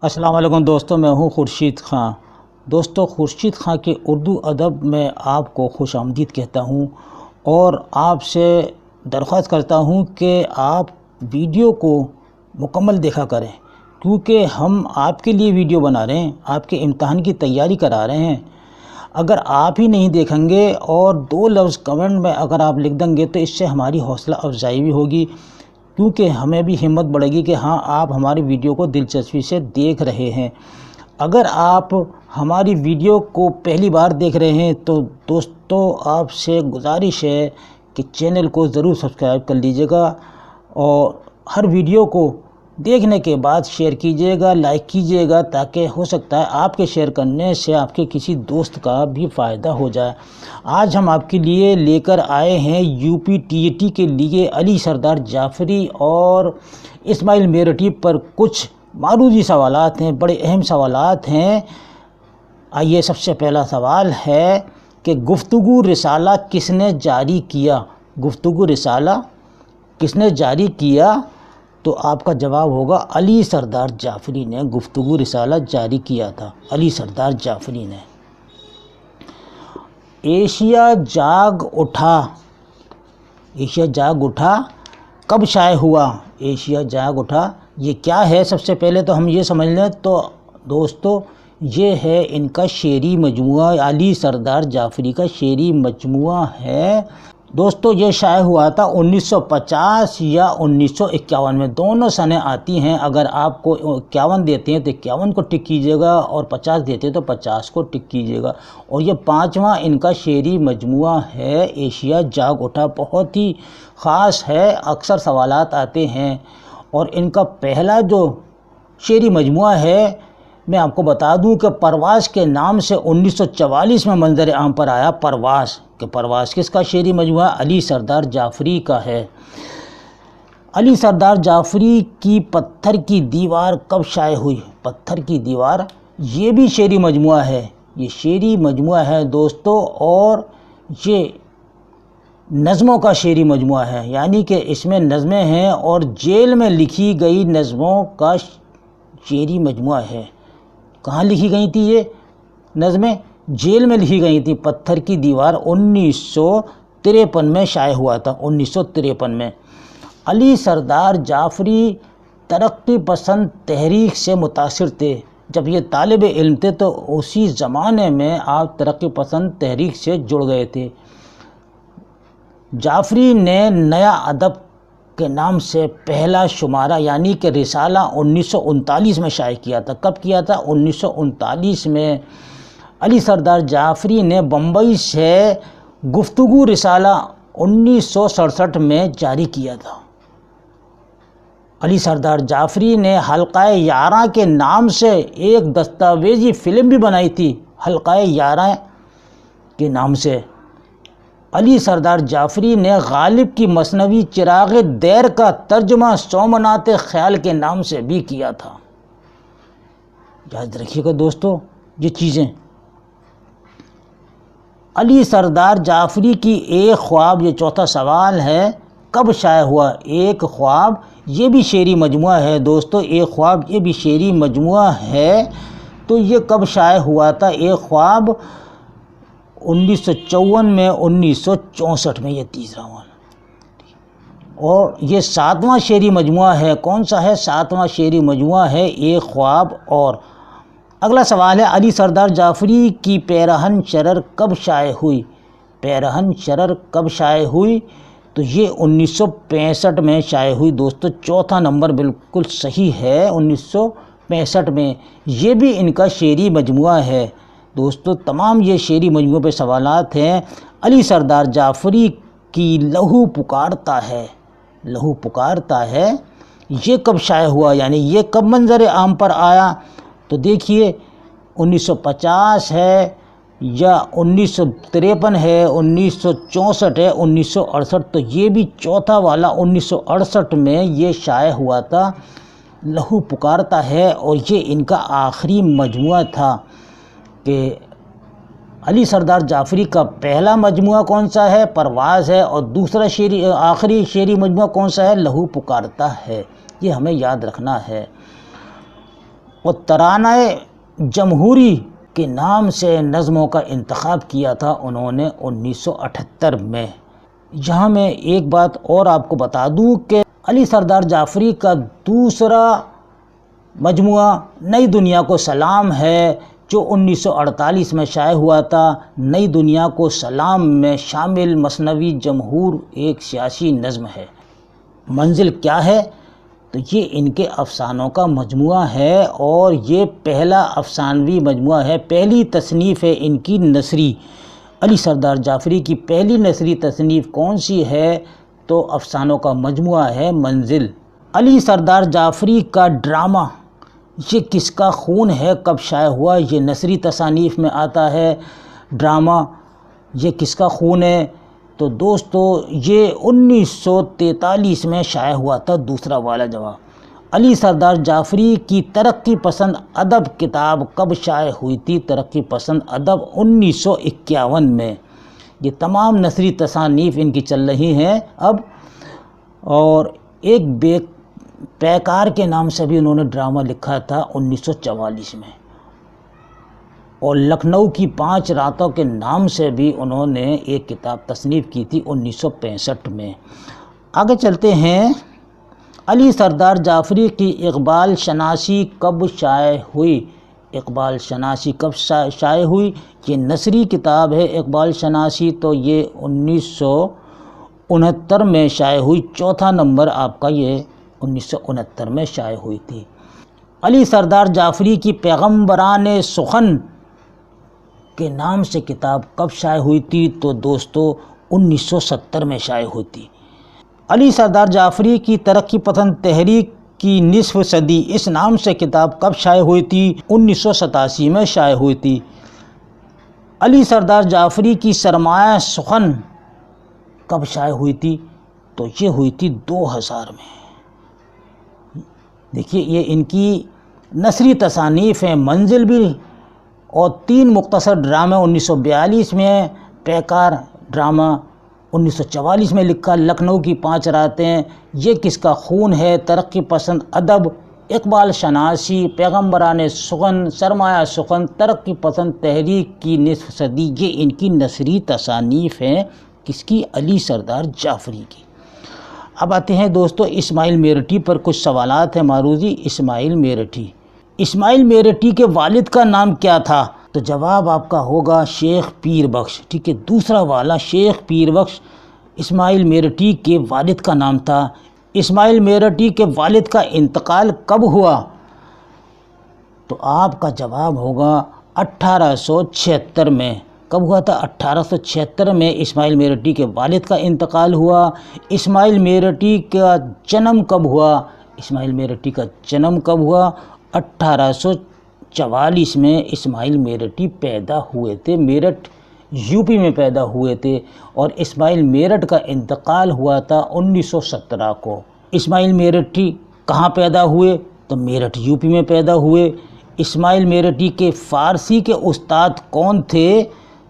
السلام علیکم دوستوں، میں ہوں خورشید خان۔ دوستو، خورشید خان کے اردو ادب میں آپ کو خوش آمدید کہتا ہوں اور آپ سے درخواست کرتا ہوں کہ آپ ویڈیو کو مکمل دیکھا کریں، کیونکہ ہم آپ کے لیے ویڈیو بنا رہے ہیں، آپ کے امتحان کی تیاری کرا رہے ہیں۔ اگر آپ ہی نہیں دیکھیں گے اور 2 لفظ کمنٹ میں اگر آپ لکھ دیں گے تو اس سے ہماری حوصلہ افزائی بھی ہوگی، کیونکہ ہمیں بھی ہمت بڑھے گی کہ ہاں آپ ہماری ویڈیو کو دلچسپی سے دیکھ رہے ہیں۔ اگر آپ ہماری ویڈیو کو پہلی بار دیکھ رہے ہیں تو دوستو آپ سے گزارش ہے کہ چینل کو ضرور سبسکرائب کر لیجئے گا اور ہر ویڈیو کو دیکھنے کے بعد شیئر کیجئے گا، لائک کیجئے گا، تاکہ ہو سکتا ہے آپ کے شیئر کرنے سے آپ کے کسی دوست کا بھی فائدہ ہو جائے۔ آج ہم آپ کے لیے لے کر آئے ہیں UPTET کے لیے علی سردار جعفری اور اسماعیل میرٹھی پر کچھ معروضی سوالات ہیں، بڑے اہم سوالات ہیں۔ آئیے، سب سے پہلا سوال ہے کہ گفتگو رسالہ کس نے جاری کیا؟ گفتگو رسالہ کس نے جاری کیا؟ تو آپ کا جواب ہوگا علی سردار جعفری نے گفتگو رسالہ جاری کیا تھا، علی سردار جعفری نے۔ ایشیا جاگ اٹھا، ایشیا جاگ اٹھا کب شائع ہوا؟ ایشیا جاگ اٹھا یہ کیا ہے؟ سب سے پہلے تو ہم یہ سمجھ لیں تو دوستو یہ ہے ان کا شعری مجموعہ، علی سردار جعفری کا شعری مجموعہ ہے۔ دوستو یہ شائع ہوا تھا 1950 یا 1951 میں، دونوں سنیں آتی ہیں۔ اگر آپ کو 51 دیتے ہیں تو 51 کو ٹک کیجئے گا اور 50 دیتے ہیں تو 50 کو ٹک کیجئے گا۔ اور یہ 5واں ان کا شعری مجموعہ ہے، ایشیا جاگ اٹھا، بہت ہی خاص ہے، اکثر سوالات آتے ہیں۔ اور ان کا پہلا جو شعری مجموعہ ہے، میں آپ کو بتا دوں کہ پرواز کے نام سے 1944 میں منظر عام پر آیا۔ پرواز، کہ پرواز کس کا شعری مجموعہ؟ علی سردار جعفری کا ہے۔ علی سردار جعفری کی پتھر کی دیوار کب شائع ہوئی؟ پتھر کی دیوار یہ بھی شعری مجموعہ ہے، یہ شعری مجموعہ ہے دوستو، اور یہ نظموں کا شعری مجموعہ ہے، یعنی کہ اس میں نظمیں ہیں اور جیل میں لکھی گئی نظموں کا شعری مجموعہ ہے۔ کہاں لکھی گئی تھی یہ نظمیں؟ جیل میں لکھی گئی تھی۔ پتھر کی دیوار 1953 میں شائع ہوا تھا، 1953 میں۔ علی سردار جعفری ترقی پسند تحریک سے متاثر تھے۔ جب یہ طالب علم تھے تو اسی زمانے میں آپ ترقی پسند تحریک سے جڑ گئے تھے۔ جعفری نے نیا ادب کے نام سے پہلا شمارہ یعنی کہ رسالہ 1939 میں شائع کیا تھا۔ کب کیا تھا؟ 1939 میں علی سردار جعفری نے بمبئی سے گفتگو رسالہ 1967 میں جاری کیا تھا۔ علی سردار جعفری نے حلقہ 11 کے نام سے ایک دستاویزی فلم بھی بنائی تھی، حلقہ 11 کے نام سے۔ علی سردار جعفری نے غالب کی مثنوی چراغ دیر کا ترجمہ سومنات خیال کے نام سے بھی کیا تھا۔ یاد رکھیے گا دوستو یہ چیزیں۔ علی سردار جعفری کی ایک خواب، یہ چوتھا سوال ہے، کب شائع ہوا؟ ایک خواب یہ بھی شعری مجموعہ ہے دوستو، ایک خواب یہ بھی شعری مجموعہ ہے۔ تو یہ کب شائع ہوا تھا ایک خواب؟ 1954 میں، 1964 میں، یہ تیسرا والا۔ اور یہ 7واں شعری مجموعہ ہے۔ کون سا ہے؟ 7واں شعری مجموعہ ہے ایک خواب۔ اور اگلا سوال ہے علی سردار جعفری کی پیرہن شرر کب شائع ہوئی؟ پیرہن شرر کب شائع ہوئی؟ تو یہ 1965 میں شائع ہوئی دوستو، چوتھا نمبر بالکل صحیح ہے، 1965 میں۔ یہ بھی ان کا شعری مجموعہ ہے دوستو۔ تمام یہ شعری مجموعے پہ سوالات ہیں۔ علی سردار جعفری کی لہو پکارتا ہے، لہو پکارتا ہے، یہ کب شائع ہوا؟ یعنی یہ کب منظر عام پر آیا؟ تو دیکھیے 1950 ہے یا 1953 ہے، 1964 ہے، 1968، تو یہ بھی چوتھا والا 1968 میں یہ شائع ہوا تھا، لہو پکارتا ہے۔ اور یہ ان کا آخری مجموعہ تھا کہ علی سردار جعفری کا پہلا مجموعہ کون سا ہے؟ پرواز ہے، اور دوسرا آخری شعری مجموعہ کون سا ہے؟ لہو پکارتا ہے۔ یہ ہمیں یاد رکھنا ہے۔ اور ترانہ جمہوری کے نام سے نظموں کا انتخاب کیا تھا انہوں نے 1978 میں۔ یہاں میں ایک بات اور آپ کو بتا دوں کہ علی سردار جعفری کا دوسرا مجموعہ نئی دنیا کو سلام ہے جو 1948 میں شائع ہوا تھا۔ نئی دنیا کو سلام میں شامل مثنوی جمہور ایک سیاسی نظم ہے۔ منزل کیا ہے؟ تو یہ ان کے افسانوں کا مجموعہ ہے اور یہ پہلا افسانوی مجموعہ ہے، پہلی تصنیف ہے ان کی نثری۔ علی سردار جعفری کی پہلی نثری تصنیف کون سی ہے؟ تو افسانوں کا مجموعہ ہے منزل۔ علی سردار جعفری کا ڈرامہ یہ کس کا خون ہے کب شائع ہوا؟ یہ نثری تصانیف میں آتا ہے ڈرامہ یہ کس کا خون ہے۔ تو دوستو یہ 1943 میں شائع ہوا تھا، دوسرا والا جواب۔ علی سردار جعفری کی ترقی پسند ادب کتاب کب شائع ہوئی تھی؟ ترقی پسند ادب 1951 میں۔ یہ تمام نثری تصانیف ان کی چل رہی ہیں اب، اور ایک بے پیکار کے نام سے بھی انہوں نے ڈرامہ لکھا تھا 1944 میں، اور لکھنؤ کی 5 راتوں کے نام سے بھی انہوں نے ایک کتاب تصنیف کی تھی 1965 میں۔ آگے چلتے ہیں۔ علی سردار جعفری کی اقبال شناسی کب شائع ہوئی؟ اقبال شناسی کب شائع ہوئی؟ یہ نثری کتاب ہے اقبال شناسی، تو یہ 1969 میں شائع ہوئی، چوتھا نمبر آپ کا یہ 1969 میں شائع ہوئی تھی۔ علی سردار جعفری کی پیغمبران سخن کے نام سے کتاب کب شائع ہوئی تھی؟ تو دوستو 1970 میں شائع ہوئی تھی۔ علی سردار جعفری کی ترقی پسند تحریک کی نصف صدی اس نام سے کتاب کب شائع ہوئی تھی؟ 1987 میں شائع ہوئی تھی۔ علی سردار جعفری کی سرمایہ سخن کب شائع ہوئی تھی؟ تو یہ ہوئی تھی 2000 میں۔ دیکھیے یہ ان کی نثری تصانیف ہیں، منزل بھی اور 3 مختصر ڈرامے 1942 میں، پیکار ڈرامہ 1944 میں لکھا، لکھنؤ کی 5 راتیں، یہ کس کا خون ہے، ترقی پسند ادب، اقبال شناسی، پیغمبران سخن، سرمایہ سخن، ترقی پسند تحریک کی نصف صدی، یہ ان کی نثری تصانیف ہیں، کس کی؟ علی سردار جعفری کی۔ اب آتے ہیں دوستو اسماعیل میرٹھی پر کچھ سوالات ہیں معروضی۔ اسماعیل میرٹھی کے والد کا نام کیا تھا؟ تو جواب آپ کا ہوگا شیخ پیر بخش، ٹھیک ہے، دوسرا والا شیخ پیر بخش اسماعیل میرٹھی کے والد کا نام تھا۔ اسماعیل میرٹھی کے والد کا انتقال کب ہوا؟ تو آپ کا جواب ہوگا 1876 میں۔ کب ہوا تھا؟ 1876 میں اسماعیل میرٹھی کے والد کا انتقال ہوا۔ اسماعیل میرٹھی کا جنم کب ہوا؟ اسماعیل میرٹھی کا جنم کب ہوا؟ 1844 میں اسماعیل میرٹھی پیدا ہوئے تھے، میرٹھ یو پی میں پیدا ہوئے تھے، اور اسماعیل میرٹھ کا انتقال ہوا تھا 1917 کو۔ اسماعیل میرٹھی کہاں پیدا ہوئے؟ تو میرٹھ یو پی میں پیدا ہوئے۔ اسماعیل میرٹھی کے فارسی کے استاد کون تھے؟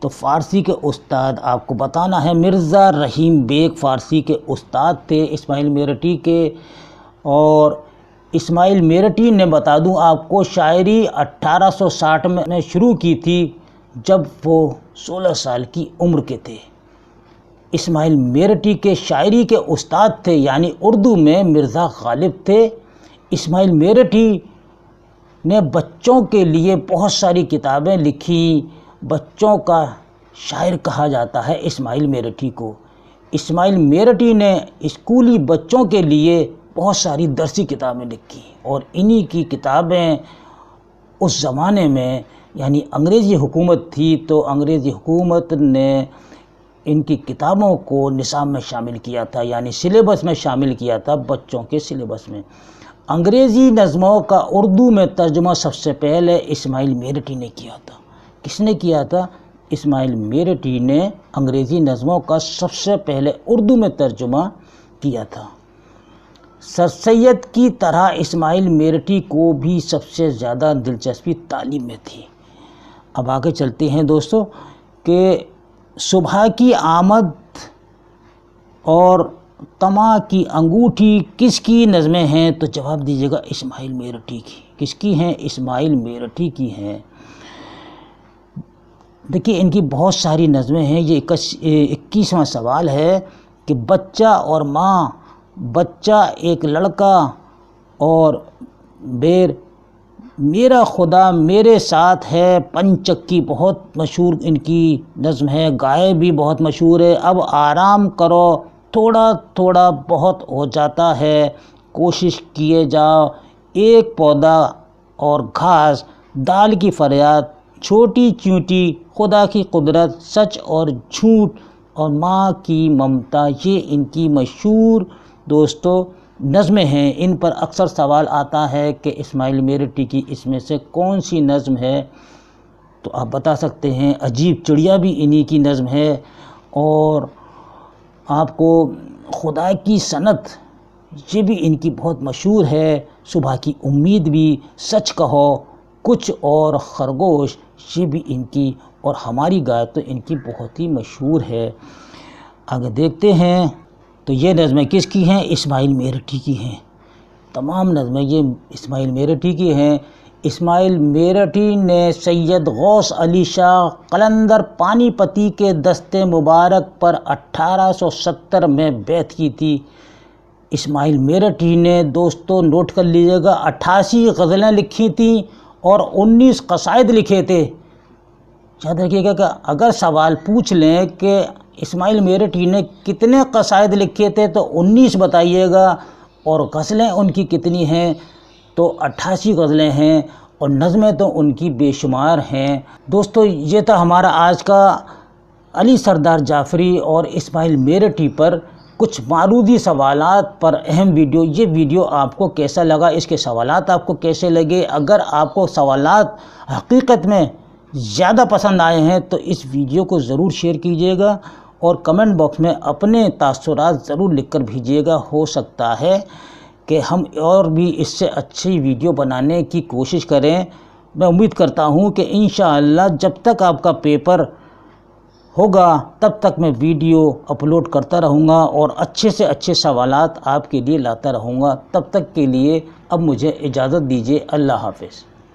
تو فارسی کے استاد آپ کو بتانا ہے، مرزا رحیم بیگ فارسی کے استاد تھے اسماعیل میرٹھی کے۔ اور اسماعیل میرٹھی نے بتا دوں آپ کو شاعری 1860 میں شروع کی تھی جب وہ 16 سال کی عمر کے تھے۔ اسماعیل میرٹھی کے شاعری کے استاد تھے یعنی اردو میں مرزا غالب تھے۔ اسماعیل میرٹھی نے بچوں کے لیے بہت ساری کتابیں لکھی، بچوں کا شاعر کہا جاتا ہے اسماعیل میرٹھی کو۔ اسماعیل میرٹھی نے اسکولی بچوں کے لیے بہت ساری درسی کتابیں لکھی، اور انہی کی کتابیں اس زمانے میں یعنی انگریزی حکومت تھی تو انگریزی حکومت نے ان کی کتابوں کو نصاب میں شامل کیا تھا، یعنی سلیبس میں شامل کیا تھا، بچوں کے سلیبس میں۔ انگریزی نظموں کا اردو میں ترجمہ سب سے پہلے اسماعیل میرٹھی نے کیا تھا۔ کس نے کیا تھا؟ اسماعیل میرٹھی نے انگریزی نظموں کا سب سے پہلے اردو میں ترجمہ کیا تھا۔ سر سید کی طرح اسماعیل میرٹھی کو بھی سب سے زیادہ دلچسپی تعلیم میں تھی۔ اب آگے چلتے ہیں دوستو کہ صبح کی آمد اور طمع کی انگوٹھی کس کی نظمیں ہیں؟ تو جواب دیجیے گا اسماعیل میرٹھی کی۔ کس کی ہیں؟ اسماعیل میرٹھی کی ہیں۔ دیکھیے ان کی بہت ساری نظمیں ہیں۔ یہ 21واں سوال ہے کہ بچہ اور ماں، بچہ ایک لڑکا اور بیر، میرا خدا میرے ساتھ ہے، پنچکی بہت مشہور ان کی نظم ہے، گائے بھی بہت مشہور ہے۔ اب آرام کرو، تھوڑا تھوڑا بہت ہو جاتا ہے، کوشش کیے جاؤ، ایک پودا اور گھاس، دال کی فریاد، چھوٹی چیونٹی، خدا کی قدرت، سچ اور جھوٹ اور ماں کی ممتا، یہ ان کی مشہور دوستو نظمیں ہیں۔ ان پر اکثر سوال آتا ہے کہ اسماعیل میرٹھی کی اس میں سے کون سی نظم ہے، تو آپ بتا سکتے ہیں عجیب چڑیا بھی انہی کی نظم ہے، اور آپ کو خدا کی صنعت یہ بھی ان کی بہت مشہور ہے، صبح کی امید بھی، سچ کہو، کچھ اور خرگوش، یہ بھی ان کی، اور ہماری گائے تو ان کی بہت ہی مشہور ہے۔ آگے دیکھتے ہیں تو یہ نظمیں کس کی ہیں؟ اسماعیل میرٹھی کی ہیں۔ تمام نظمیں یہ اسماعیل میرٹھی کی ہیں۔ اسماعیل میرٹھی نے سید غوث علی شاہ قلندر پانی پتی کے دست مبارک پر 1870 میں بیعت کی تھی۔ اسماعیل میرٹھی نے دوستو نوٹ کر لیجیے گا 88 غزلیں لکھی تھیں اور 19 قصائد لکھے تھے۔ یاد رکھیے گا کہ اگر سوال پوچھ لیں کہ اسماعیل میرٹھی نے کتنے قصائد لکھے تھے تو 19 بتائیے گا، اور غزلیں ان کی کتنی ہیں تو 88 غزلیں ہیں، اور نظمیں تو ان کی بے شمار ہیں۔ دوستو یہ تھا ہمارا آج کا علی سردار جعفری اور اسماعیل میرٹھی پر کچھ معروضی سوالات پر اہم ویڈیو۔ یہ ویڈیو آپ کو کیسا لگا، اس کے سوالات آپ کو کیسے لگے؟ اگر آپ کو سوالات حقیقت میں زیادہ پسند آئے ہیں تو اس ویڈیو کو ضرور شیئر کیجیے گا، اور کمنٹ باکس میں اپنے تاثرات ضرور لکھ کر بھیجیے گا۔ ہو سکتا ہے کہ ہم اور بھی اس سے اچھی ویڈیو بنانے کی کوشش کریں۔ میں امید کرتا ہوں کہ انشاءاللہ جب تک آپ کا پیپر ہوگا تب تک میں ویڈیو اپلوڈ کرتا رہوں گا اور اچھے سے اچھے سوالات آپ کے لیے لاتا رہوں گا۔ تب تک کے لیے اب مجھے اجازت دیجیے۔ اللہ حافظ۔